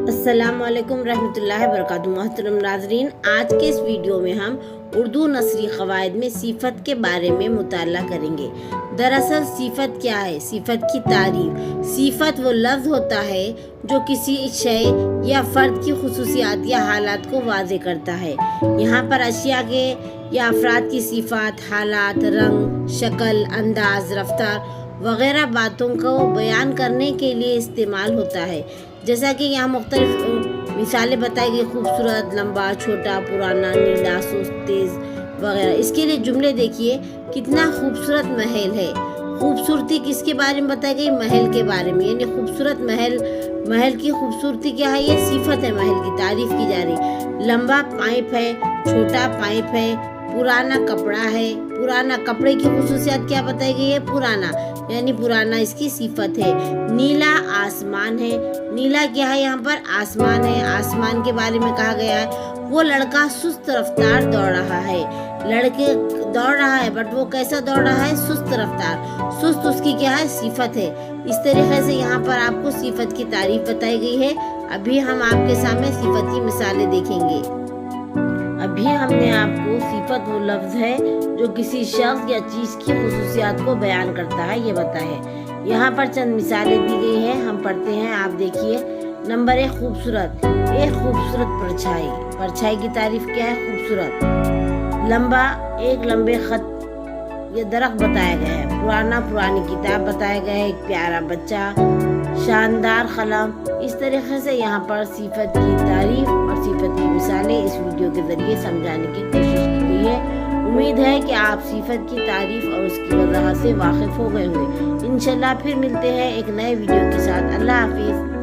अस्सलाम वालेकुम रहमतुल्लाहि वबरकातुहू। मोहतरम नाज़रीन, आज के इस वीडियो में हम उर्दू नसरी क़वाइद में सिफत के बारे में मुताला करेंगे। दरअसल सिफत क्या है? सिफत की तारीफ। सिफत वो लफ्ज़ होता है जो किसी शय या फ़र्द की खुसूसियात या हालात को वाज़े करता है। यहाँ पर अशिया के या अफराद की सिफ़ात, हालात, रंग, शक्ल, अंदाज़, रफ्तार वगैरह बातों को बयान करने के लिए इस्तेमाल होता है। जैसा कि यहाँ मुख्तलिफ मिसालें बताई गई: खूबसूरत, लंबा, छोटा, पुराना, नीला, सुस्त, तेज़ वगैरह। इसके लिए जुमले देखिए, कितना खूबसूरत महल है। खूबसूरती किसके बारे में बताई गई? महल के बारे में, यानी खूबसूरत महल। महल की खूबसूरती क्या है? ये सिफत है, महल की तारीफ की जा रही। लंबा पाइप है, छोटा पाइप है, पुराना कपड़ा है। पुराना कपड़े की खुसूसियात क्या बताई गई है? पुराना, यानी पुराना इसकी सिफत है। नीला आसमान है। नीला क्या है? यहाँ पर आसमान है। आसमान के बारे में कहा गया है वो लड़का सुस्त रफ्तार दौड़ रहा है। लड़के दौड़ रहा है, बट वो कैसा दौड़ रहा है? सुस्त रफ्तार। सुस्त उसकी क्या है? सिफत है। इस तरीके से यहाँ पर आपको सिफत की तारीफ बताई गई है। अभी हम आपके सामने सिफत की मिसालें देखेंगे। अभी हमने आपको सिफत वो लफ्ज़ है जो किसी शख्स या चीज़ की खुसूसियात को बयान करता है, ये बताए। यहाँ पर चंद मिसालें दी गई हैं, हम पढ़ते हैं, आप देखिए। नंबर 1, खूबसूरत। एक खूबसूरत परछाई। परछाई की तारीफ क्या है? खूबसूरत। लंबा, एक लंबे खत या दरख्त बताया गया है। पुराना, पुरानी किताब बताया गया है। एक प्यारा बच्चा, शानदार कलम। इस तरीके से यहाँ पर सिफत की तारीफ और सिफत की मिसालें इस वीडियो के ज़रिए समझाने की कोशिश की गई है। उम्मीद है कि आप सिफत की तारीफ और उसकी वजह से वाकिफ़ हो गए होंगे। इंशाल्लाह फिर मिलते हैं एक नए वीडियो के साथ। अल्लाह हाफिज़।